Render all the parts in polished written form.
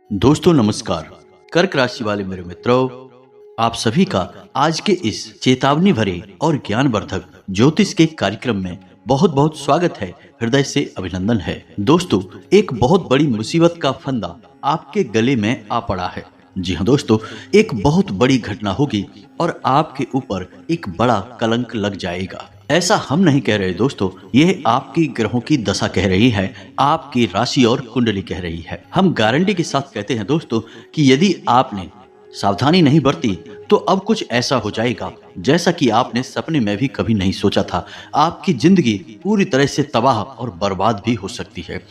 दोस्तों नमस्कार। कर्क राशि वाले मेरे मित्रों, आप सभी का आज के इस चेतावनी भरे और ज्ञानवर्धक ज्योतिष के कार्यक्रम में बहुत बहुत स्वागत है। हृदय से अभिनंदन है। दोस्तों, एक बहुत बड़ी मुसीबत का फंदा आपके गले में आ पड़ा है। जी हाँ दोस्तों, एक बहुत बड़ी घटना होगी और आपके ऊपर एक बड़ा कलंक लग जाएगा। ऐसा हम नहीं कह रहे दोस्तों, यह आपकी ग्रहों की दशा कह रही है, आपकी राशि और कुंडली कह रही है। हम गारंटी के साथ कहते हैं दोस्तों कि यदि आपने सावधानी नहीं बरती तो अब कुछ ऐसा हो जाएगा जैसा कि आपने सपने में भी कभी नहीं सोचा था। आपकी जिंदगी पूरी तरह से तबाह और बर्बाद भी हो सकती है।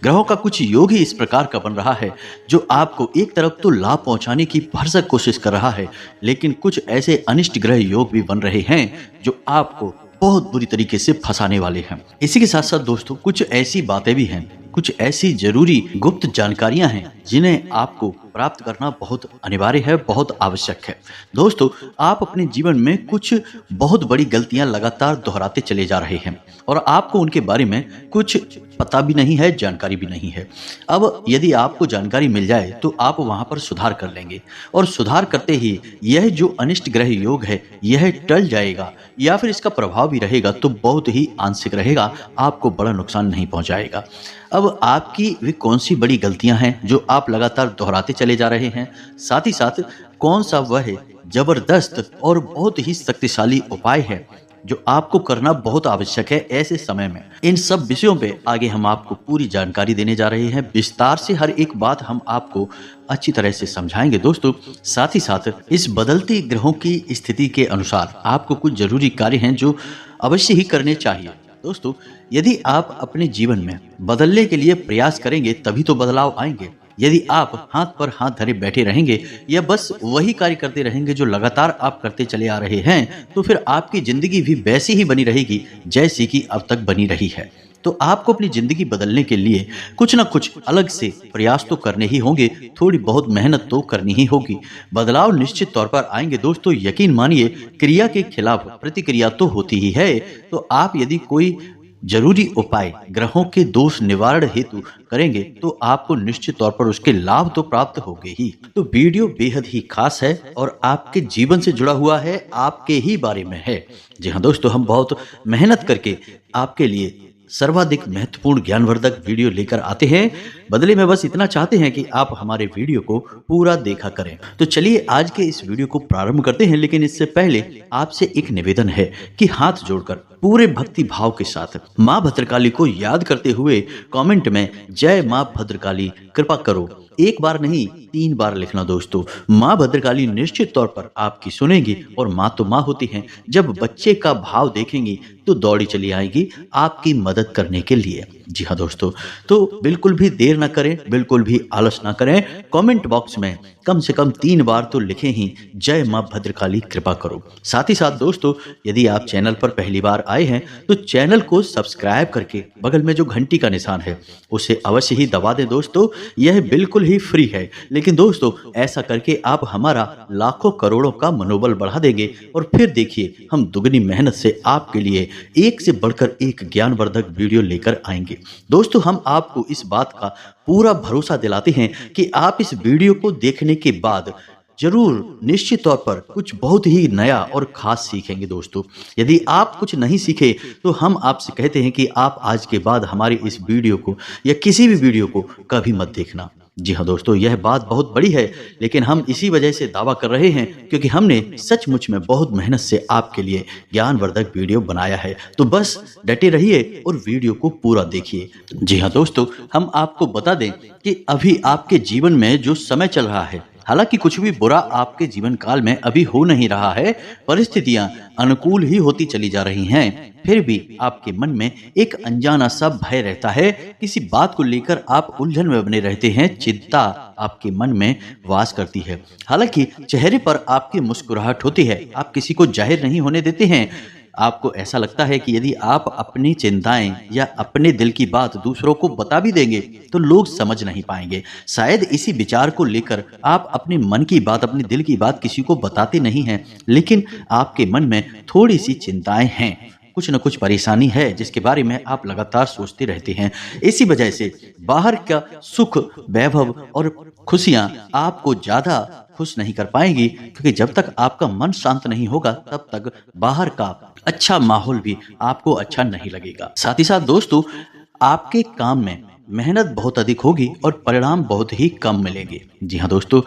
ग्रहों का कुछ योग ही इस प्रकार का बन रहा है जो आपको एक तरफ तो लाभ पहुंचाने की भरसक कोशिश कर रहा है, लेकिन कुछ ऐसे अनिष्ट ग्रह योग भी बन रहे हैं जो आपको बहुत बुरी तरीके से फंसाने वाले हैं। इसी के साथ साथ दोस्तों, कुछ ऐसी बातें भी हैं, कुछ ऐसी जरूरी गुप्त जानकारियां हैं जिन्हें आपको प्राप्त करना बहुत अनिवार्य है, बहुत आवश्यक है। दोस्तों, आप अपने जीवन में कुछ बहुत बड़ी गलतियां लगातार दोहराते चले जा रहे हैं और आपको उनके बारे में कुछ पता भी नहीं है, जानकारी भी नहीं है। अब यदि आपको जानकारी मिल जाए तो आप वहां पर सुधार कर लेंगे और सुधार करते ही यह जो अनिष्ट ग्रह योग है यह टल जाएगा, या फिर इसका प्रभाव भी रहेगा तो बहुत ही आंशिक रहेगा, आपको बड़ा नुकसान नहीं पहुंचाएगा। अब आपकी वे कौन सी बड़ी गलतियां हैं जो आप लगातार दोहराते चले जा रहे हैं, साथ ही साथ कौन सा वह जबरदस्त और बहुत ही शक्तिशाली उपाय है जो आपको करना बहुत आवश्यक है ऐसे समय में। इन सब विषयों पे आगे हम आपको पूरी जानकारी देने जा रहे हैं। विस्तार से हर एक बात हम आपको अच्छी तरह से समझाएंगे दोस्तों। साथ ही साथ इस बदलती ग्रहों की स्थिति के अनुसार आपको कुछ जरूरी कार्य हैं जो अवश्य ही करने चाहिए। दोस्तों, यदि आप अपने जीवन में बदलने के लिए प्रयास करेंगे तभी तो बदलाव आएंगे। यदि आप हाथ पर हाथ धरे बैठे रहेंगे या बस वही कार्य करते रहेंगे जो लगातार आप करते चले आ रहे हैं, तो फिर आपकी जिंदगी भी वैसी ही बनी रहेगी जैसी कि अब तक बनी रही है। तो आपको अपनी जिंदगी बदलने के लिए कुछ ना कुछ अलग से प्रयास तो करने ही होंगे, थोड़ी बहुत मेहनत तो करनी ही होगी। बदलाव निश्चित तौर पर आएंगे दोस्तों, यकीन मानिए। क्रिया के खिलाफ प्रतिक्रिया तो होती ही है। तो आप यदि कोई जरूरी उपाय ग्रहों के दोष निवारण हेतु करेंगे तो आपको निश्चित तौर पर उसके लाभ तो प्राप्त होंगे ही। तो वीडियो बेहद ही खास है और आपके जीवन से जुड़ा हुआ है, आपके ही बारे में है। जी हाँ दोस्तों, हम बहुत मेहनत करके आपके लिए सर्वाधिक महत्वपूर्ण ज्ञानवर्धक वीडियो लेकर आते हैं। बदले में बस इतना चाहते हैं कि आप हमारे वीडियो को पूरा देखा करें। तो चलिए आज के इस वीडियो को प्रारंभ करते हैं, लेकिन इससे पहले आपसे एक निवेदन है कि हाथ जोड़कर पूरे भक्ति भाव के साथ माँ भद्रकाली को याद करते हुए कमेंट में जय माँ भद्रकाली कृपा करो एक बार नहीं 3 बार लिखना दोस्तों। माँ भद्रकाली निश्चित तौर पर आपकी सुनेगी और माँ तो माँ होती हैं। जब बच्चे का भाव देखेंगी तो दौड़ी चली आएगी आपकी मदद करने के लिए। जी हाँ दोस्तों, तो बिल्कुल भी देर ना करें, बिल्कुल भी आलस ना करें। कमेंट बॉक्स में कम से कम 3 बार तो लिखें ही जय माँ भद्रकाली कृपा करो। साथ ही साथ दोस्तों, यदि आप चैनल पर पहली बार आए हैं तो चैनल को सब्सक्राइब करके बगल में जो घंटी का निशान है उसे अवश्य ही दबा दें दोस्तों। यह बिल्कुल ही फ्री है, लेकिन दोस्तों ऐसा करके आप हमारा लाखों करोड़ों का मनोबल बढ़ा देंगे और फिर देखिए हम दुगनी मेहनत से आपके लिए एक से बढ़कर एक ज्ञानवर्धक वीडियो लेकर आएंगे। दोस्तों, हम आपको इस बात का पूरा भरोसा दिलाते हैं कि आप इस वीडियो को देखने के बाद जरूर निश्चित तौर पर कुछ बहुत ही नया और खास सीखेंगे दोस्तों। यदि आप कुछ नहीं सीखे तो हम आपसे कहते हैं कि आप आज के बाद हमारे इस वीडियो को या किसी भी वीडियो को कभी मत देखना। जी हाँ दोस्तों, यह बात बहुत बड़ी है, लेकिन हम इसी वजह से दावा कर रहे हैं क्योंकि हमने सचमुच में बहुत मेहनत से आपके लिए ज्ञानवर्धक वीडियो बनाया है। तो बस डटे रहिए और वीडियो को पूरा देखिए। जी हाँ दोस्तों, हम आपको बता दें कि अभी आपके जीवन में जो समय चल रहा है, हालांकि कुछ भी बुरा आपके जीवन काल में अभी हो नहीं रहा है, परिस्थितियां अनुकूल ही होती चली जा रही हैं, फिर भी आपके मन में एक अनजाना सा भय रहता है। किसी बात को लेकर आप उलझन में बने रहते हैं, चिंता आपके मन में वास करती है। हालांकि चेहरे पर आपकी मुस्कुराहट होती है, आप किसी को जाहिर नहीं होने देते हैं। आपको ऐसा लगता है कि यदि आप अपनी चिंताएं या अपने दिल की बात दूसरों को बता भी देंगे तो लोग समझ नहीं पाएंगे। शायद इसी विचार को लेकर आप अपने मन की बात, अपने दिल की बात किसी को बताते नहीं हैं, लेकिन आपके मन में थोड़ी सी चिंताएं हैं। कुछ न कुछ परेशानी है जिसके बारे में आप लगातार सोचते रहते हैं। इसी वजह से बाहर का सुख, वैभव और खुशियां आपको ज्यादा खुश नहीं कर पाएंगी, क्योंकि जब तक आपका मन शांत नहीं होगा तब तक बाहर का अच्छा माहौल भी आपको अच्छा नहीं लगेगा। साथ ही साथ दोस्तों, आपके काम में मेहनत बहुत अधिक होगी और परिणाम बहुत ही कम मिलेंगे। जी हाँ दोस्तों,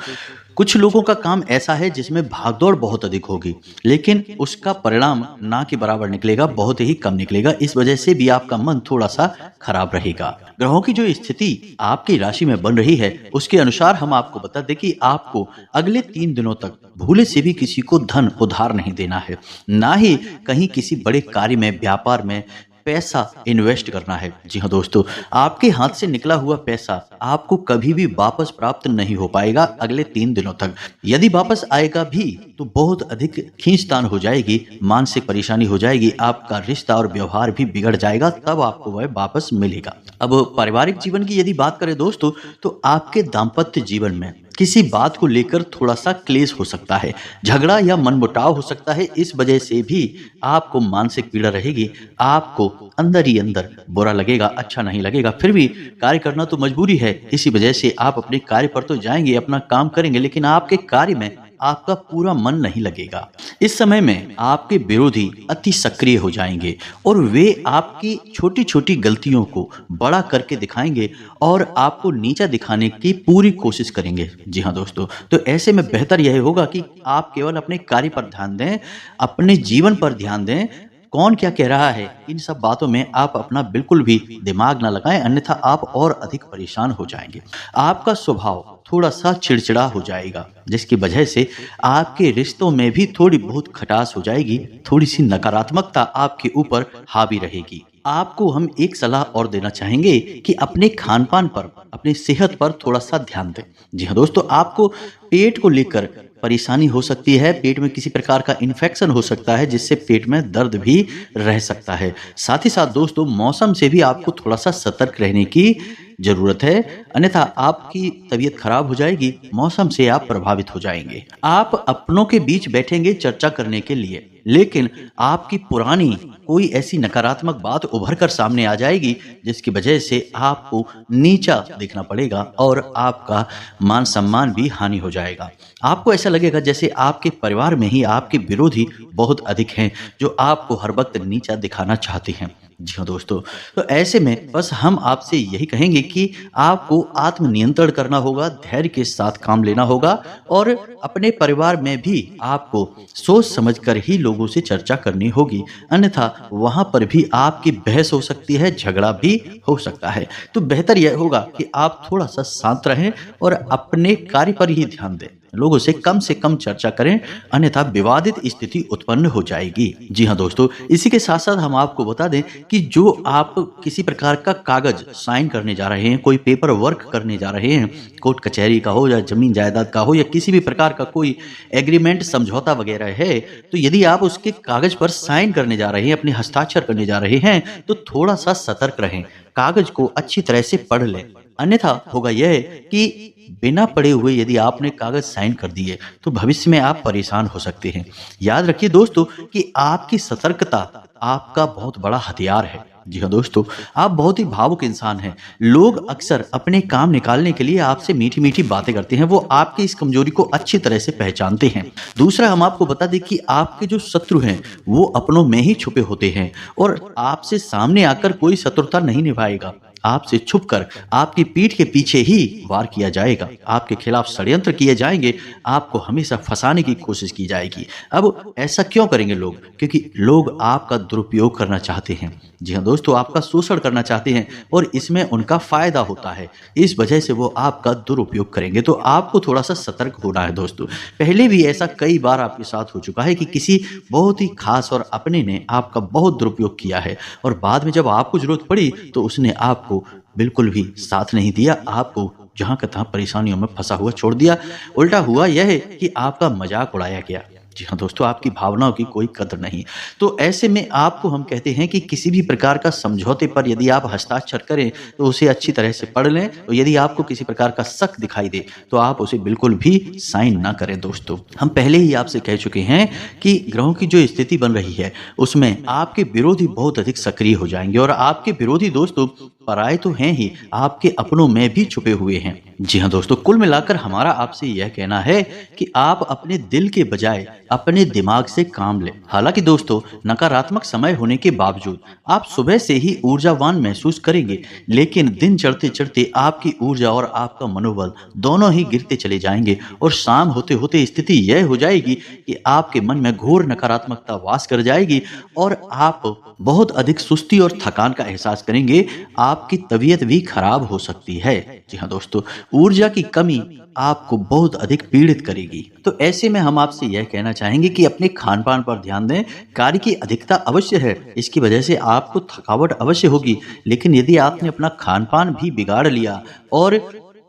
कुछ लोगों का काम ऐसा है जिसमें भागदौड़ बहुत अधिक होगी, लेकिन उसका परिणाम ना के बराबर निकलेगा, बहुत ही कम निकलेगा। इस वजह से भी आपका मन थोड़ा सा खराब रहेगा। ग्रहों की जो स्थिति आपकी राशि में बन रही है उसके अनुसार हम आपको बता दें कि आपको अगले 3 दिनों तक भूले से भी किसी को धन उधार नहीं देना है, ना ही कहीं किसी बड़े कार्य में, व्यापार में पैसा इन्वेस्ट करना है। जी हाँ दोस्तों, आपके हाथ से निकला हुआ पैसा आपको कभी भी वापस प्राप्त नहीं हो पाएगा अगले 3 दिनों तक। यदि वापस आएगा भी तो बहुत अधिक खींचतान हो जाएगी, मानसिक परेशानी हो जाएगी, आपका रिश्ता और व्यवहार भी बिगड़ जाएगा, तब आपको वह वापस मिलेगा। अब पारिवारिक जीवन की यदि बात करें दोस्तों, तो आपके दाम्पत्य जीवन में किसी बात को लेकर थोड़ा सा क्लेश हो सकता है, झगड़ा या मनमुटाव हो सकता है। इस वजह से भी आपको मानसिक पीड़ा रहेगी, आपको अंदर ही अंदर बुरा लगेगा, अच्छा नहीं लगेगा। फिर भी कार्य करना तो मजबूरी है, इसी वजह से आप अपने कार्य पर तो जाएंगे, अपना काम करेंगे, लेकिन आपके कार्य में आपका पूरा मन नहीं लगेगा। इस समय में आपके विरोधी अति सक्रिय हो जाएंगे और वे आपकी छोटी छोटी गलतियों को बड़ा करके दिखाएंगे और आपको नीचा दिखाने की पूरी कोशिश करेंगे। जी हाँ दोस्तों, तो ऐसे में बेहतर यह होगा कि आप केवल अपने कार्य पर ध्यान दें, अपने जीवन पर ध्यान दें। कौन क्या कह रहा है, इन सब बातों में आप अपना बिल्कुल भी दिमाग ना लगाएं, अन्यथा आप और अधिक परेशान हो जाएंगे। आपका स्वभाव थोड़ा सा चिड़चिड़ा हो जाएगा, जिसकी वजह से आपके रिश्तों में भी थोड़ी बहुत खटास हो जाएगी, थोड़ी सी नकारात्मकता आपके ऊपर हावी रहेगी। आपको हम एक सलाह और देना चाहेंगे कि अपने खान पान पर, अपनी सेहत पर थोड़ा सा ध्यान दें। जी हाँ दोस्तों, आपको पेट को लेकर परेशानी हो सकती है, पेट में किसी प्रकार का इन्फेक्शन हो सकता है जिससे पेट में दर्द भी रह सकता है। साथ ही साथ दोस्तों, मौसम से भी आपको थोड़ा सा सतर्क रहने की जरूरत है, अन्यथा आपकी तबीयत खराब हो जाएगी, मौसम से आप प्रभावित हो जाएंगे। आप अपनों के बीच बैठेंगे चर्चा करने के लिए, लेकिन आपकी पुरानी कोई ऐसी नकारात्मक बात उभर कर सामने आ जाएगी जिसकी वजह से आपको नीचा दिखना पड़ेगा और आपका मान सम्मान भी हानि हो जाएगा। आपको ऐसा लगेगा जैसे आपके परिवार में ही आपके विरोधी बहुत अधिक हैं जो आपको हर वक्त नीचा दिखाना चाहते हैं। जी हाँ दोस्तों, तो ऐसे में बस हम आपसे यही कहेंगे कि आपको आत्मनियंत्रण करना होगा, धैर्य के साथ काम लेना होगा और अपने परिवार में भी आपको सोच समझकर ही लोगों से चर्चा करनी होगी, अन्यथा वहां पर भी आपकी बहस हो सकती है, झगड़ा भी हो सकता है। तो बेहतर यह होगा कि आप थोड़ा सा शांत रहें और अपने कार्य पर ही ध्यान दें, लोगों से कम चर्चा करें, अन्यथा विवादित स्थिति उत्पन्न हो जाएगी। जी हाँ दोस्तों, इसी के साथ साथ हम आपको बता दें कि जो आप किसी प्रकार का कागज साइन करने जा रहे हैं, कोई पेपर वर्क करने जा रहे हैं, कोर्ट कचहरी का हो या जमीन जायदाद का हो या किसी भी प्रकार का कोई एग्रीमेंट, समझौता वगैरह है, तो यदि आप उसके कागज पर साइन करने जा रहे हैं, अपने हस्ताक्षर करने जा रहे हैं, तो थोड़ा सा सतर्क रहें, कागज को अच्छी तरह से पढ़ लें, अन्यथा होगा यह कि बिना पढ़े हुए यदि आपने कागज साइन कर दिए तो भविष्य में आप परेशान हो सकते हैं। याद रखिए दोस्तों कि आपकी सतर्कता आपका बहुत बड़ा हथियार है। जी हाँ दोस्तों, आप बहुत ही भावुक इंसान हैं। लोग अक्सर अपने काम निकालने के लिए आपसे मीठी मीठी बातें करते हैं, वो आपकी इस कमजोरी को अच्छी तरह से पहचानते हैं। दूसरा, हम आपको बता दें कि आपके जो शत्रु हैं वो अपनों में ही छुपे होते हैं और आपसे सामने आकर कोई शत्रुता नहीं निभाएगा, आपसे छुपकर आपकी पीठ के पीछे ही वार किया जाएगा, आपके खिलाफ षड्यंत्र किए जाएंगे, आपको हमेशा फंसाने की कोशिश की जाएगी। अब ऐसा क्यों करेंगे लोग? क्योंकि लोग आपका दुरुपयोग करना चाहते हैं। जी हाँ दोस्तों, आपका शोषण करना चाहते हैं और इसमें उनका फायदा होता है, इस वजह से वो आपका दुरुपयोग करेंगे। तो आपको थोड़ा सा सतर्क होना है दोस्तों। पहले भी ऐसा कई बार आपके साथ हो चुका है कि किसी बहुत ही खास और अपने ने आपका बहुत दुरुपयोग किया है और बाद में जब आपको जरूरत पड़ी तो उसने आपको बिल्कुल भी साथ नहीं दिया, आपको जहां का तहां परेशानियों में फंसा हुआ छोड़ दिया। उल्टा हुआ यह है कि आपका मजाक उड़ाया गया। जी हाँ दोस्तों, आपकी भावनाओं की कोई कदर नहीं। तो ऐसे में आपको हम कहते हैं कि किसी भी प्रकार का समझौते पर यदि आप हस्ताक्षर करें तो उसे अच्छी तरह से पढ़ लें, और यदि आपको किसी प्रकार का शक दिखाई दे तो आप उसे बिल्कुल भी साइन ना करें दोस्तों। हम पहले ही आपसे कह चुके हैं कि ग्रहों की जो स्थिति बन रही है उसमें आपके विरोधी बहुत अधिक सक्रिय हो जाएंगे, और आपके विरोधी दोस्तों पराये तो हैं ही, आपके अपनों में भी छुपे हुए हैं। जी हाँ दोस्तों, कुल मिलाकर हमारा आपसे यह कहना है कि आप अपने दिल के बजाय अपने दिमाग से काम लें। हालांकि दोस्तों, नकारात्मक समय होने के बावजूद आप सुबह से ही ऊर्जावान महसूस करेंगे, लेकिन दिन चढ़ते चढ़ते आपकी ऊर्जा और आपका मनोबल दोनों ही गिरते चले जाएंगे, और शाम होते होते स्थिति यह हो जाएगी कि आपके मन में घोर नकारात्मकता वास कर जाएगी और आप बहुत अधिक सुस्ती और थकान का एहसास करेंगे। आपकी तबीयत भी खराब हो सकती है। जी हाँ दोस्तों, ऊर्जा की कमी आपको बहुत अधिक पीड़ित करेगी। तो ऐसे में हम आपसे यह कहना चाहेंगे कि अपने खान पान पर ध्यान दें। कार्य की अधिकता अवश्य है, इसकी वजह से आपको थकावट अवश्य होगी, लेकिन यदि आपने अपना खान पान भी बिगाड़ लिया और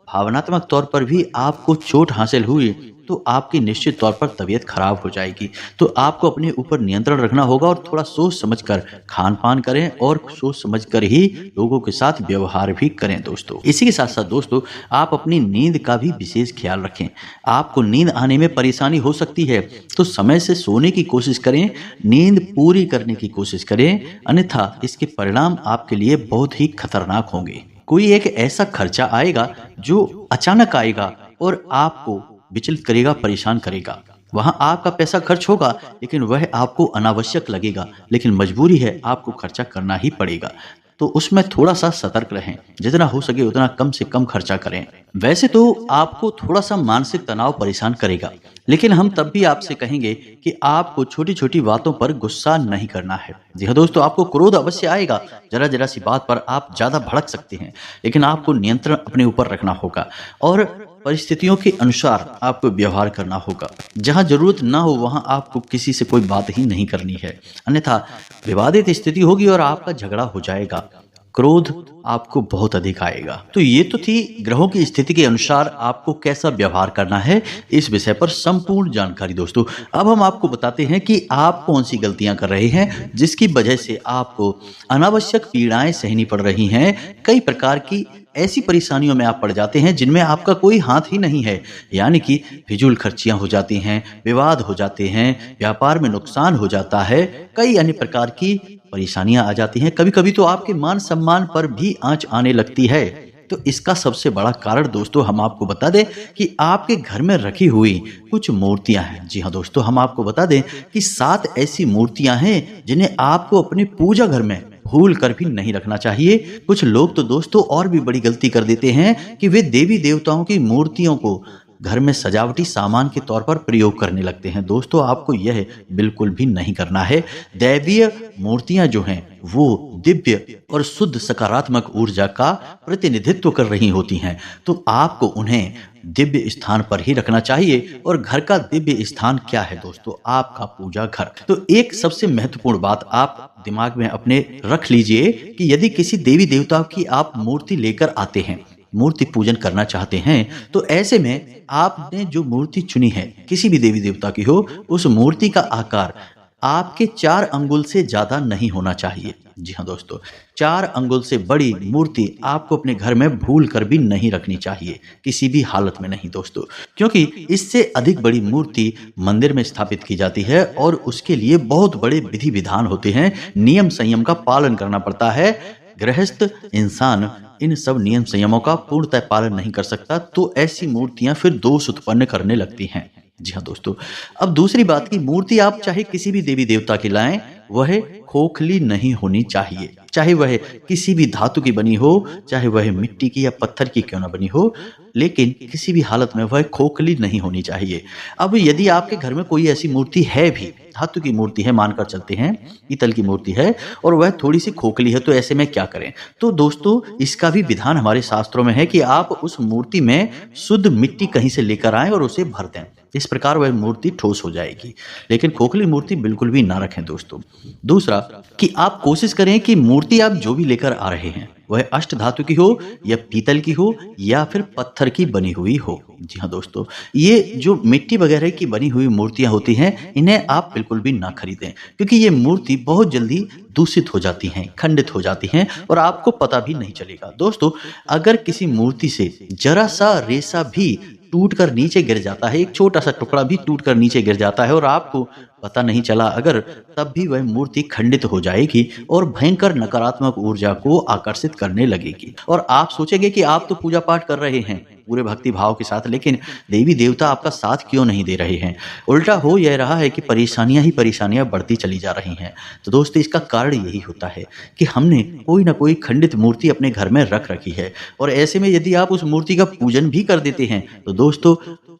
भावनात्मक तौर पर भी आपको चोट हासिल हुई तो आपकी निश्चित तौर पर तबीयत खराब हो जाएगी। तो आपको अपने ऊपर नियंत्रण रखना होगा और थोड़ा सोच समझकर खान पान करें और सोच समझकर ही लोगों के साथ व्यवहार भी करें दोस्तों। इसी के साथ साथ दोस्तों, आप अपनी नींद का भी विशेष ख्याल रखें। आपको नींद आने में परेशानी हो सकती है, तो समय से सोने की कोशिश करें, नींद पूरी करने की कोशिश करें, अन्यथा इसके परिणाम आपके लिए बहुत ही खतरनाक होंगे। कोई एक ऐसा खर्चा आएगा जो अचानक आएगा और आपको विचलित करेगा, परेशान करेगा। वहां आपका पैसा खर्च होगा, लेकिन वह आपको अनावश्यक लगेगा, लेकिन मजबूरी है, आपको खर्चा करना ही पड़ेगा। तो उसमें थोड़ा सा सतर्क रहें, जितना हो सके उतना कम से कम खर्चा करें। वैसे तो आपको थोड़ा सा मानसिक तनाव परेशान करेगा, लेकिन हम तब भी आपसे कहेंगे कि आपको छोटी छोटी बातों पर गुस्सा नहीं करना है। जी हाँ दोस्तों, आपको क्रोध अवश्य आएगा, जरा जरा सी बात पर आप ज्यादा भड़क सकते हैं, लेकिन आपको नियंत्रण अपने ऊपर रखना होगा और परिस्थितियों के अनुसार आपको व्यवहार करना होगा। जहां जरूरत ना हो वहां आपको किसी से कोई बात ही नहीं करनी है, अन्यथा विवादित स्थिति होगी और आपका झगड़ा हो जाएगा। क्रोध आपको बहुत अधिक आएगा। तो ये तो थी ग्रहों की स्थिति के अनुसार आपको कैसा व्यवहार करना है, इस विषय पर संपूर्ण जानकारी दोस्तों। अब हम आपको बताते हैं कि आप कौन सी गलतियां कर रहे हैं जिसकी वजह से आपको अनावश्यक पीड़ाएं सहनी पड़ रही हैं। कई प्रकार की ऐसी परेशानियों में आप पड़ जाते हैं जिनमें आपका कोई हाथ ही नहीं है, यानी कि फिजूल खर्चियां हो जाती हैं, विवाद हो जाते हैं, व्यापार में नुकसान हो जाता है, कई अन्य प्रकार की परेशानियां आ जाती हैं। कभी कभी तो आपके मान सम्मान पर भी आंच आने लगती है। तो इसका सबसे बड़ा कारण दोस्तों हम आपको बता दें कि आपके घर में रखी हुई कुछ मूर्तियां हैं। जी हाँ दोस्तों, हम आपको बता दें कि 7 ऐसी मूर्तियां हैं जिन्हें आपको अपने पूजा घर में भूल कर भी नहीं रखना चाहिए। कुछ लोग तो दोस्तों और भी बड़ी गलती कर देते हैं कि वे देवी देवताओं की मूर्तियों को घर में सजावटी सामान के तौर पर प्रयोग करने लगते हैं। दोस्तों, आपको यह बिल्कुल भी नहीं करना है। दैवीय मूर्तियां जो हैं वो दिव्य और शुद्ध सकारात्मक ऊर्जा का प्रतिनिधित्व कर रही होती हैं, तो आपको उन्हें दिव्य स्थान पर ही रखना चाहिए। और घर का दिव्य स्थान क्या है दोस्तों? आपका पूजा घर। तो एक सबसे महत्वपूर्ण बात आप दिमाग में अपने रख लीजिए कि यदि किसी देवी देवता की आप मूर्ति लेकर आते हैं, मूर्ति पूजन करना चाहते हैं, तो ऐसे में आपने जो मूर्ति चुनी है, किसी भी देवी देवता की हो, उस मूर्ति का आकार आपके 4 अंगुल से ज्यादा नहीं होना चाहिए। जी हाँ दोस्तों, 4 अंगुल से बड़ी मूर्ति आपको अपने घर में भूल कर भी नहीं रखनी चाहिए, किसी भी हालत में नहीं दोस्तों, क्योंकि इससे अधिक बड़ी मूर्ति मंदिर में स्थापित की जाती है और उसके लिए बहुत बड़े विधि विधान होते हैं, नियम संयम का पालन करना पड़ता है। गृहस्थ इंसान इन सब नियम संयमों का पूर्णतः पालन नहीं कर सकता, तो ऐसी मूर्तियां फिर दोष उत्पन्न करने लगती हैं। जी हाँ दोस्तों, अब दूसरी बात की, मूर्ति आप चाहे किसी भी देवी देवता की लाएं, वह खोखली नहीं होनी चाहिए। चाहे वह किसी भी धातु की बनी हो, चाहे वह मिट्टी की या पत्थर की क्यों ना बनी हो, लेकिन किसी भी हालत में वह खोखली नहीं होनी चाहिए। अब यदि आपके घर में कोई ऐसी मूर्ति है भी, धातु की मूर्ति है, मानकर चलते हैं पीतल की मूर्ति है, और वह थोड़ी सी खोखली है, तो ऐसे में क्या करें? तो दोस्तों, इसका भी विधान हमारे शास्त्रों में है कि आप उस मूर्ति में शुद्ध मिट्टी कहीं से लेकर आएं और उसे भर दें। इस प्रकार वह मूर्ति ठोस हो जाएगी, लेकिन खोखली मूर्ति बिल्कुल भी ना रखें दोस्तों। दूसरा कि आप कोशिश करें कि मूर्ति आप जो भी लेकर आ रहे हैं वह अष्ट धातु की हो या पीतल की हो या फिर पत्थर की बनी हुई हो। जी हाँ दोस्तों, ये जो मिट्टी वगैरह की बनी हुई मूर्तियां होती हैं, इन्हें आप बिल्कुल भी ना खरीदें, क्योंकि ये मूर्ति बहुत जल्दी दूषित हो जाती हैं, खंडित हो जाती हैं और आपको पता भी नहीं चलेगा। दोस्तों, अगर किसी मूर्ति से जरा सा रेशा भी टूट कर नीचे गिर जाता है, एक छोटा सा टुकड़ा भी टूट कर नीचे गिर जाता है और आपको पता नहीं चला अगर, तब भी वह मूर्ति खंडित हो जाएगी और भयंकर नकारात्मक ऊर्जा को आकर्षित करने लगेगी। और आप सोचेंगे कि आप तो पूजा पाठ कर रहे हैं पूरे भक्ति भाव के साथ, लेकिन देवी देवता आपका साथ क्यों नहीं दे रहे हैं? उल्टा हो यह रहा है कि परेशानियां ही परेशानियां बढ़ती चली जा रही हैं। तो दोस्तों, इसका कारण यही होता है कि हमने कोई ना कोई खंडित मूर्ति अपने घर में रख रखी है, और ऐसे में यदि आप उस मूर्ति का पूजन भी कर देते हैं तो दोस्तों,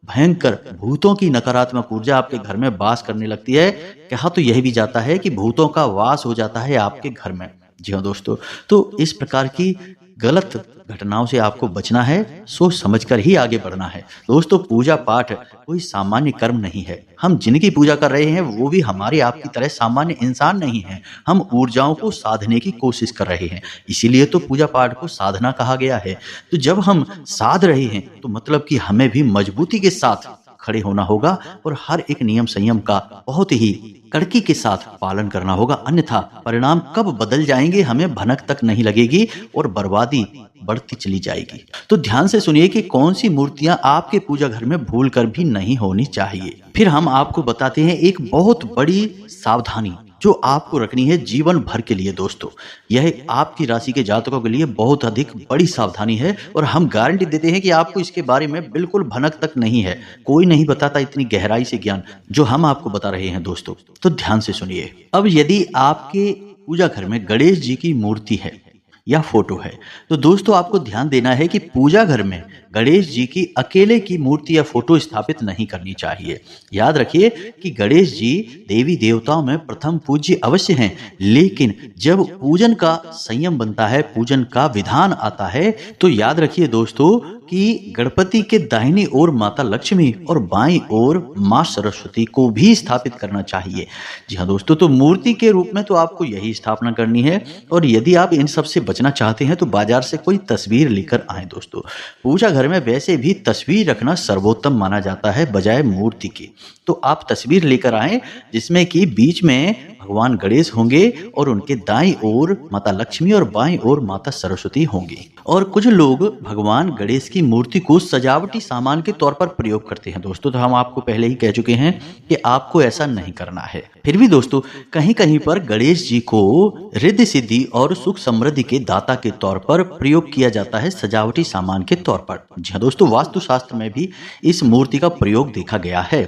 भयंकर भूतों की नकारात्मक ऊर्जा आपके घर में वास करने लगती है। कहा तो यह भी जाता है कि भूतों का वास हो जाता है आपके घर में। जी हाँ दोस्तों, तो इस प्रकार की गलत घटनाओं से आपको बचना है, सोच समझकर ही आगे बढ़ना है। दोस्तों, पूजा पाठ कोई सामान्य कर्म नहीं है। हम जिनकी पूजा कर रहे हैं वो भी हमारे आपकी तरह सामान्य इंसान नहीं है। हम ऊर्जाओं को साधने की कोशिश कर रहे हैं, इसीलिए तो पूजा पाठ को साधना कहा गया है। तो जब हम साध रहे हैं तो मतलब कि हमें भी मजबूती के साथ खड़े होना होगा और हर एक नियम संयम का बहुत ही कड़की के साथ पालन करना होगा, अन्यथा परिणाम कब बदल जाएंगे हमें भनक तक नहीं लगेगी और बर्बादी बढ़ती चली जाएगी। तो ध्यान से सुनिए कि कौन सी मूर्तियां आपके पूजा घर में भूल कर भी नहीं होनी चाहिए। फिर हम आपको बताते हैं एक बहुत बड़ी सावधानी जो आपको रखनी है जीवन भर के लिए। दोस्तों, यह आपकी राशि के जातकों के लिए बहुत अधिक बड़ी सावधानी है और हम गारंटी देते हैं कि आपको इसके बारे में बिल्कुल भनक तक नहीं है। कोई नहीं बताता इतनी गहराई से ज्ञान जो हम आपको बता रहे हैं दोस्तों। तो ध्यान से सुनिए। अब यदि आपके पूजा घर में गणेश जी की मूर्ति है या फोटो है, तो दोस्तों आपको ध्यान देना है कि पूजा घर में गणेश जी की अकेले की मूर्ति या फोटो स्थापित नहीं करनी चाहिए। याद रखिए कि गणेश जी देवी देवताओं में प्रथम पूज्य अवश्य हैं, लेकिन जब पूजन का संयम बनता है, पूजन का विधान आता है, तो याद रखिए दोस्तों कि गणपति के दाहिनी ओर माता लक्ष्मी और बाईं ओर मां सरस्वती को भी स्थापित करना चाहिए। जी हाँ दोस्तों, तो मूर्ति के रूप में तो आपको यही स्थापना करनी है, और यदि आप इन सब से बचना चाहते हैं तो बाजार से कोई तस्वीर लेकर आए। दोस्तों, पूजा घर में वैसे भी तस्वीर रखना सर्वोत्तम माना जाता है बजाय मूर्ति के। तो आप तस्वीर लेकर आए जिसमें कि बीच में भगवान गणेश होंगे और उनके दाईं ओर माता लक्ष्मी और बाईं ओर माता सरस्वती होंगी। और कुछ लोग भगवान गणेश की मूर्ति को सजावटी सामान के तौर पर प्रयोग करते हैं। दोस्तों, तो हम आपको पहले ही कह चुके हैं कि आपको ऐसा नहीं करना है। फिर भी दोस्तों, कहीं कहीं पर गणेश जी को रिद्धि सिद्धि और सुख समृद्धि के दाता के तौर पर प्रयोग किया जाता है, सजावटी सामान के तौर पर। जी हाँ दोस्तों, वास्तुशास्त्र में भी इस मूर्ति का प्रयोग देखा गया है।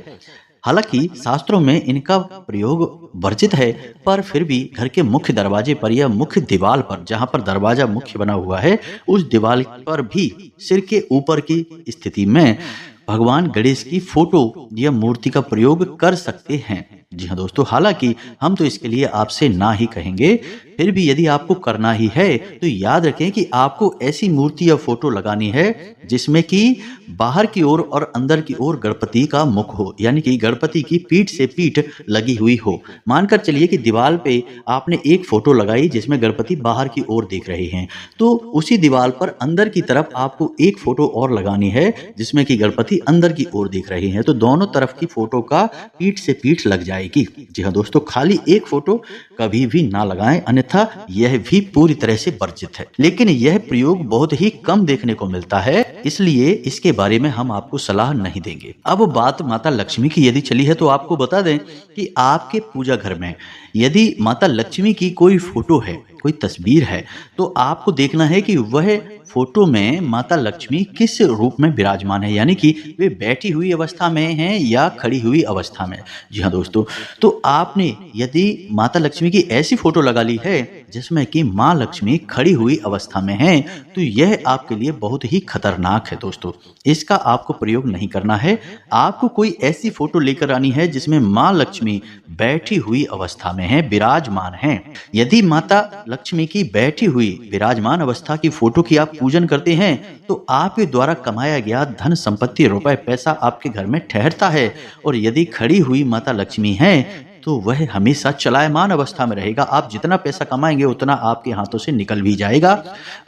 हालांकि शास्त्रों में इनका प्रयोग वर्जित है, पर फिर भी घर के मुख्य दरवाजे पर या मुख्य दीवार पर, जहां पर दरवाजा मुख्य बना हुआ है, उस दीवार पर भी सिर के ऊपर की स्थिति में भगवान गणेश की फोटो या मूर्ति का प्रयोग कर सकते हैं। जी हाँ दोस्तों, हालांकि हम तो इसके लिए आपसे ना ही कहेंगे। फिर भी यदि आपको करना ही है तो याद रखें कि आपको ऐसी मूर्ति या फोटो लगानी है जिसमें कि बाहर की ओर और अंदर की ओर गणपति का मुख हो, यानी कि गणपति की पीठ से पीठ लगी हुई हो। मानकर चलिए कि दीवार पे आपने एक फोटो लगाई जिसमें गणपति बाहर की ओर देख रहे हैं, तो उसी दीवार पर अंदर की तरफ आपको एक फोटो और लगानी है जिसमें कि गणपति अंदर की ओर देख रहे हैं। तो दोनों तरफ की फोटो का पीठ से पीठ लग जाएगी। जी हाँ दोस्तों, खाली एक फोटो कभी भी ना लगाएं, अन्यथा यह भी पूरी तरह से वर्जित है। लेकिन यह प्रयोग बहुत ही कम देखने को मिलता है, इसलिए इसके बारे में हम आपको सलाह नहीं देंगे। अब बात माता लक्ष्मी की यदि चली है तो आपको बता दें कि आपके पूजा घर में यदि माता लक्ष्मी की कोई फोटो है, कोई तस्वीर है, तो आपको देखना है कि वह फोटो में माता लक्ष्मी किस रूप में विराजमान है, यानी कि वे बैठी हुई अवस्था में हैं या खड़ी हुई अवस्था में। जी हाँ दोस्तों, तो आपने यदि माता लक्ष्मी की ऐसी फोटो लगा ली है जिसमें कि माँ लक्ष्मी खड़ी हुई अवस्था में हैं, तो यह आपके लिए बहुत ही खतरनाक है। दोस्तों, इसका आपको प्रयोग नहीं करना है। आपको कोई ऐसी फोटो लेकर आनी है जिसमें माँ लक्ष्मी बैठी हुई अवस्था में है, विराजमान हैं। यदि माता लक्ष्मी की बैठी हुई विराजमान अवस्था की फोटो की आप पूजन करते हैं तो आपके द्वारा कमाया गया धन संपत्ति रुपए पैसा आपके घर में ठहरता है। और यदि खड़ी हुई माता लक्ष्मी है तो वह हमेशा चलायमान अवस्था में रहेगा। आप जितना पैसा कमाएंगे उतना आपके हाथों से निकल भी जाएगा,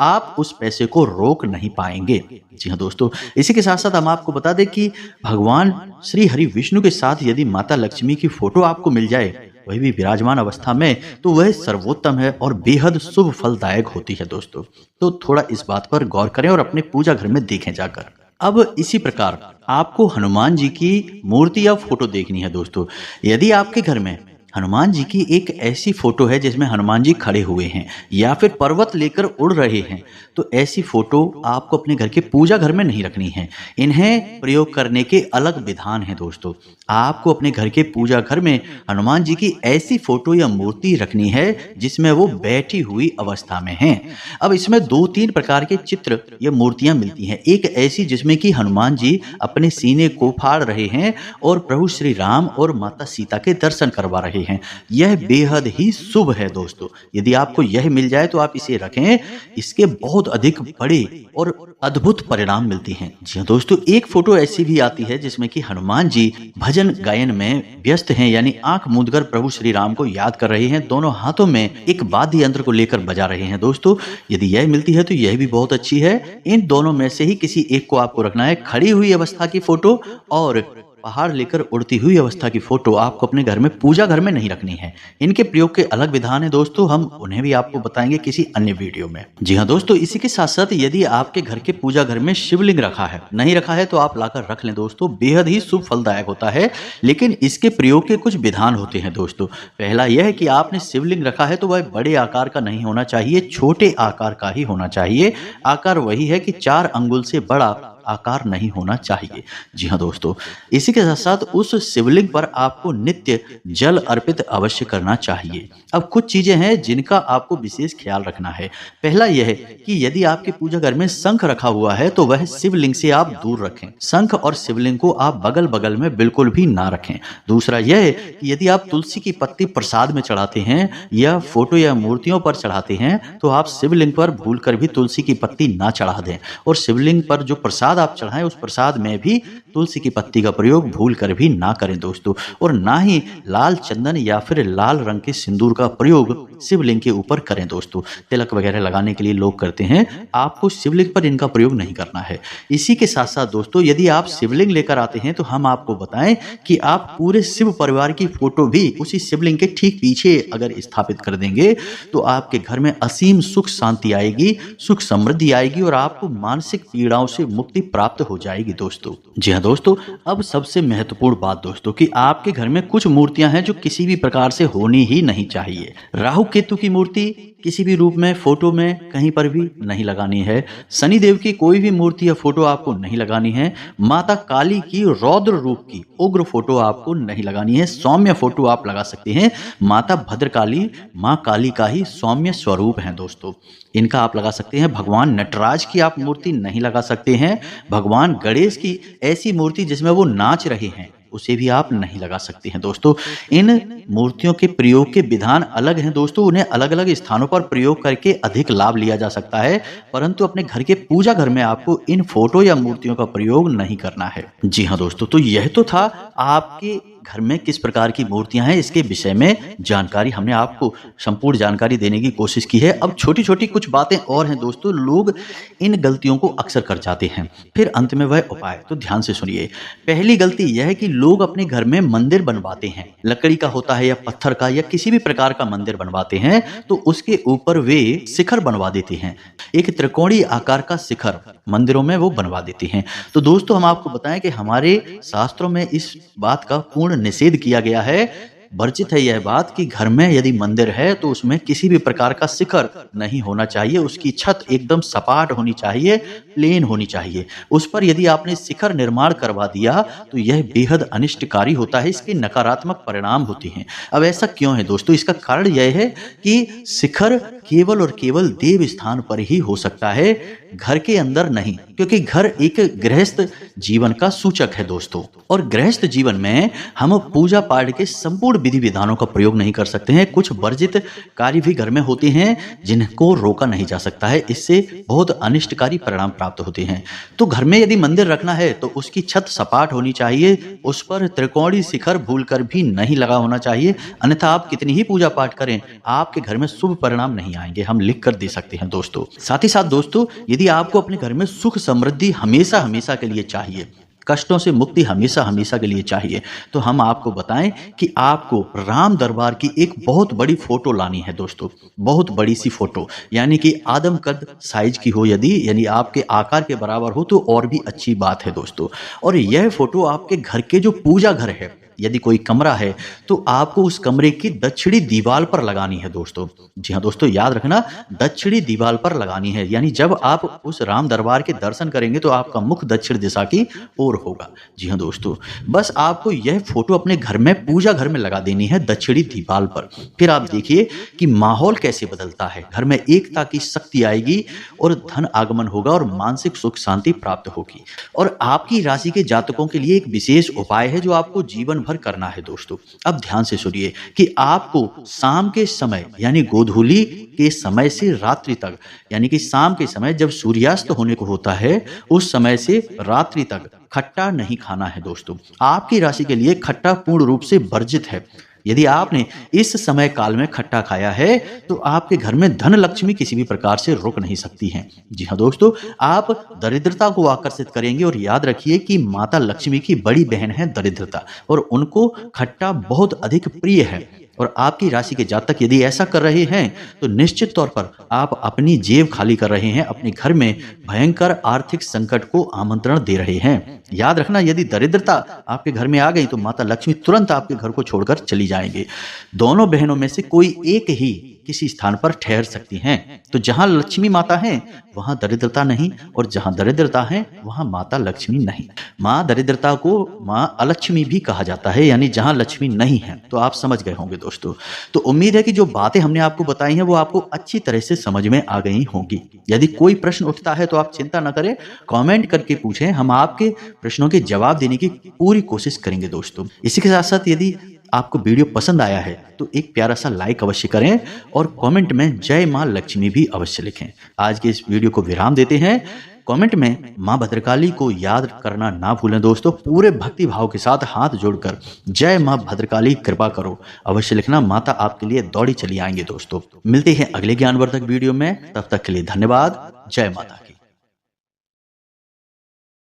आप उस पैसे को रोक नहीं पाएंगे। जी हाँ दोस्तों, इसी के साथ साथ हम आपको बता दें कि भगवान श्री हरि विष्णु के साथ यदि माता लक्ष्मी की फोटो आपको मिल जाए, वही भी विराजमान अवस्था में, तो वह सर्वोत्तम है और बेहद शुभ फलदायक होती है दोस्तों। तो थोड़ा इस बात पर गौर करें और अपने पूजा घर में देखें जाकर। अब इसी प्रकार आपको हनुमान जी की मूर्ति या फोटो देखनी है दोस्तों। यदि आपके घर में हनुमान जी की एक ऐसी फोटो है जिसमें हनुमान जी खड़े हुए हैं या फिर पर्वत लेकर उड़ रहे हैं, तो ऐसी फोटो आपको अपने घर के पूजा घर में नहीं रखनी है। इन्हें प्रयोग करने के अलग विधान है दोस्तों। आपको अपने घर के पूजा घर में हनुमान जी की ऐसी फोटो या मूर्ति रखनी है जिसमें वो बैठी हुई अवस्था में हैं। अब इसमें 2-3 प्रकार के चित्र या मूर्तियां मिलती हैं। एक ऐसी जिसमें कि हनुमान जी अपने सीने को फाड़ रहे हैं और प्रभु श्री राम और माता सीता के दर्शन करवा रहे हैं। यह बेहद ही शुभ है दोस्तों। यदि आपको यह मिल जाए तो आप इसे रखें, इसके बहुत अधिक बड़े और अद्भुत परिणाम मिलते हैं। जी हाँ दोस्तों, एक फोटो ऐसी भी आती है जिसमें कि हनुमान जी भजन गायन में व्यस्त हैं, यानी आंख मूंदकर प्रभु श्री राम को याद कर रहे हैं, दोनों हाथों में एक वाद्य यंत्र को लेकर बजा रहे हैं दोस्तों। यदि यह मिलती है तो यह भी बहुत अच्छी है। इन दोनों में से ही किसी एक को आपको रखना है। खड़ी हुई अवस्था की फोटो और पहाड़ लेकर उड़ती हुई अवस्था की फोटो आपको अपने घर में पूजा घर में नहीं रखनी है। इनके प्रयोग के अलग विधान है दोस्तों, हम उन्हें भी आपको बताएंगे किसी अन्य वीडियो में। जी हाँ दोस्तों, इसी के साथ साथ यदि आपके घर के पूजा घर में शिवलिंग रखा है, नहीं रखा है तो आप लाकर रख लें दोस्तों, बेहद ही शुभ फलदायक होता है। लेकिन इसके प्रयोग के कुछ विधान होते हैं दोस्तों। पहला यह है कि आपने शिवलिंग रखा है तो वह बड़े आकार का नहीं होना चाहिए, छोटे आकार का ही होना चाहिए। आकार वही है कि 4 अंगुल से बड़ा आकार नहीं होना चाहिए। जी हाँ दोस्तों, इसी के साथ साथ उस शिवलिंग पर आपको नित्य जल अर्पित अवश्य करना चाहिए। अब कुछ चीजें हैं जिनका आपको विशेष ख्याल रखना है। पहला यह है कि यदि आपके पूजा घर में शंख रखा हुआ है तो वह शिवलिंग से आप दूर रखें। शंख और शिवलिंग को आप बगल बगल में बिल्कुल भी ना रखें। दूसरा यह है कि यदि आप तुलसी की पत्ती प्रसाद में चढ़ाते हैं या फोटो या मूर्तियों पर चढ़ाते हैं तो आप शिवलिंग पर भूलकर भी तुलसी की पत्ती ना चढ़ा दें। और शिवलिंग पर जो प्रसाद आप चढ़ाएं उस प्रसाद में भी तुलसी की पत्ती का प्रयोग भूल कर भी ना करें दोस्तों। और ना ही लाल चंदन या फिर लाल रंग के सिंदूर का प्रयोग शिवलिंग के ऊपर करें दोस्तों। तिलक वगैरह लगाने के लिए लोग करते हैं, आपको शिवलिंग पर इनका प्रयोग नहीं करना है। इसी के साथ साथ दोस्तों, यदि आप शिवलिंग लेकर आते हैं तो हम आपको बताएं कि आप पूरे शिव परिवार की फोटो भी उसी शिवलिंग के ठीक पीछे अगर स्थापित कर देंगे तो आपके घर में असीम सुख शांति आएगी, सुख समृद्धि आएगी और आपको मानसिक पीड़ाओं से मुक्ति प्राप्त हो जाएगी दोस्तों। जी हाँ दोस्तों, अब सबसे महत्वपूर्ण बात दोस्तों कि आपके घर में कुछ मूर्तियां हैं जो किसी भी प्रकार से होनी ही नहीं चाहिए। राहु केतु की मूर्ति किसी भी रूप में फोटो में कहीं पर भी नहीं लगानी है। शनि देव की कोई भी मूर्ति या फोटो आपको नहीं लगानी है। माता काली की रौद्र रूप की उग्र फोटो आपको नहीं लगानी है। सौम्य फोटो आप लगा सकते हैं। माता भद्रकाली माँ काली का ही सौम्य स्वरूप है दोस्तों, इनका आप लगा सकते हैं। भगवान नटराज की आप मूर्ति नहीं लगा सकते हैं। भगवान गणेश की ऐसी मूर्ति जिसमें वो नाच रहे हैं उसे भी आप नहीं लगा सकते हैं दोस्तों। इन मूर्तियों के प्रयोग के विधान अलग हैं दोस्तों, उन्हें अलग अलग स्थानों पर प्रयोग करके अधिक लाभ लिया जा सकता है, परंतु अपने घर के पूजा घर में आपको इन फोटो या मूर्तियों का प्रयोग नहीं करना है। जी हाँ दोस्तों, तो यह तो था आपके घर में किस प्रकार की मूर्तियां हैं इसके विषय में जानकारी। हमने आपको संपूर्ण जानकारी देने की कोशिश की है। अब छोटी छोटी कुछ बातें और हैं दोस्तों, लोग इन गलतियों को अक्सर कर जाते हैं। फिर अंत में वह उपाय, तो ध्यान से सुनिए। पहली गलती यह है कि लोग अपने घर में मंदिर बनवाते हैं, लकड़ी का होता है या पत्थर का या किसी भी प्रकार का मंदिर बनवाते हैं, तो उसके ऊपर वे शिखर बनवा देते हैं। एक त्रिकोणीय आकार का शिखर मंदिरों में वो बनवा देते हैं। तो दोस्तों, हम आपको बताएं कि हमारे शास्त्रों में इस बात का पूर्ण निषेध किया गया है। वर्जित है यह बात कि घर में यदि मंदिर है तो उसमें किसी भी प्रकार का शिखर नहीं होना चाहिए। उसकी छत एकदम सपाट होनी चाहिए, प्लेन होनी चाहिए। उस पर यदि आपने शिखर निर्माण करवा दिया तो यह बेहद अनिष्टकारी होता है, इसके नकारात्मक परिणाम होते हैं। अब ऐसा क्यों है दोस्तों? इसका कारण यह है कि शिखर केवल और केवल देव स्थान पर ही हो सकता है, घर के अंदर नहीं, क्योंकि घर एक गृहस्थ जीवन का सूचक है दोस्तों। और गृहस्थ जीवन में हम पूजा पाठ के संपूर्ण संपूर्ण विधि विधानों का प्रयोग नहीं कर सकते हैं। कुछ वर्जित कार्य भी घर में होते हैं जिनको रोका नहीं जा सकता है, इससे बहुत अनिष्टकारी परिणाम प्राप्त होते हैं। तो घर में यदि मंदिर रखना है तो उसकी छत सपाट होनी चाहिए, उस पर त्रिकोणीय शिखर भूलकर भी नहीं लगा होना चाहिए, अन्यथा आप कितनी ही पूजा पाठ करें आपके घर में शुभ परिणाम नहीं आएंगे। हम लिख कर दे सकते हैं दोस्तों। साथ ही साथ दोस्तों, यदि आपको अपने घर में सुख समृद्धि हमेशा हमेशा के लिए चाहिए, कष्टों से मुक्ति हमेशा हमेशा के लिए चाहिए, तो हम आपको बताएं कि आपको राम दरबार की एक बहुत बड़ी फोटो लानी है दोस्तों। बहुत बड़ी सी फोटो, यानी कि आदम कद साइज की हो, यदि यानी आपके आकार के बराबर हो तो और भी अच्छी बात है दोस्तों। और यह फोटो आपके घर के जो पूजा घर है, यदि कोई कमरा है तो आपको उस कमरे की दक्षिणी दीवार पर लगानी है दोस्तों। जी हाँ दोस्तों, याद रखना, दक्षिणी दीवार पर लगानी है, यानी जब आप उस राम दरबार के दर्शन करेंगे तो आपका मुख दक्षिण दिशा की ओर होगा। जी हाँ दोस्तों, बस आपको यह फोटो अपने घर में पूजा घर में लगा देनी है दक्षिणी दीवार पर। फिर आप देखिए कि माहौल कैसे बदलता है, घर में एकता की शक्ति आएगी और धन आगमन होगा और मानसिक सुख शांति प्राप्त होगी। और आपकी राशि के जातकों के लिए एक विशेष उपाय है जो आपको जीवन भर करना है दोस्तों। अब ध्यान से सुनिए कि आपको शाम के समय यानी गोधूली के समय से रात्रि तक, यानी कि शाम के समय जब सूर्यास्त होने को होता है उस समय से रात्रि तक खट्टा नहीं खाना है दोस्तों। आपकी राशि के लिए खट्टा पूर्ण रूप से वर्जित है। यदि आपने इस समय काल में खट्टा खाया है तो आपके घर में धन लक्ष्मी किसी भी प्रकार से रुक नहीं सकती हैं। जी हाँ दोस्तों, आप दरिद्रता को आकर्षित करेंगे। और याद रखिए कि माता लक्ष्मी की बड़ी बहन है दरिद्रता, और उनको खट्टा बहुत अधिक प्रिय है। और आपकी राशि के जातक यदि ऐसा कर रहे हैं तो निश्चित तौर पर आप अपनी जेब खाली कर रहे हैं, अपने घर में भयंकर आर्थिक संकट को आमंत्रण दे रहे हैं। याद रखना, यदि दरिद्रता आपके घर में आ गई तो माता लक्ष्मी तुरंत आपके घर को छोड़कर चली जाएंगे। दोनों बहनों में से कोई एक ही किसी स्थान पर ठहर सकती हैं। तो जहां लक्ष्मी माता है वहां दरिद्रता नहीं, और जहां दरिद्रता है वहां माता लक्ष्मी नहीं। मां दरिद्रता को मां अलक्ष्मी भी कहा जाता है, यानी जहां लक्ष्मी नहीं है। तो आप समझ गए होंगे दोस्तों। तो उम्मीद है कि जो बातें हमने आपको बताई हैं वो आपको अच्छी तरह से समझ में आ गई होंगी। यदि कोई प्रश्न उठता है तो आप चिंता न करें, कमेंट करके पूछें, हम आपके प्रश्नों के जवाब देने की पूरी कोशिश करेंगे दोस्तों। इसी के साथ साथ यदि आपको वीडियो पसंद आया है तो एक प्यारा सा लाइक अवश्य करें और कमेंट में जय मां लक्ष्मी भी अवश्य लिखें। आज के इस वीडियो को विराम देते हैं। कमेंट में मां भद्रकाली को याद करना ना भूलें दोस्तों। पूरे भक्ति भाव के साथ हाथ जोड़कर जय मां भद्रकाली कृपा करो अवश्य लिखना। माता आपके लिए दौड़ी चली आएंगे दोस्तों। मिलते हैं अगले ज्ञानवर्धक वीडियो में, तब तक के लिए धन्यवाद। जय माता की।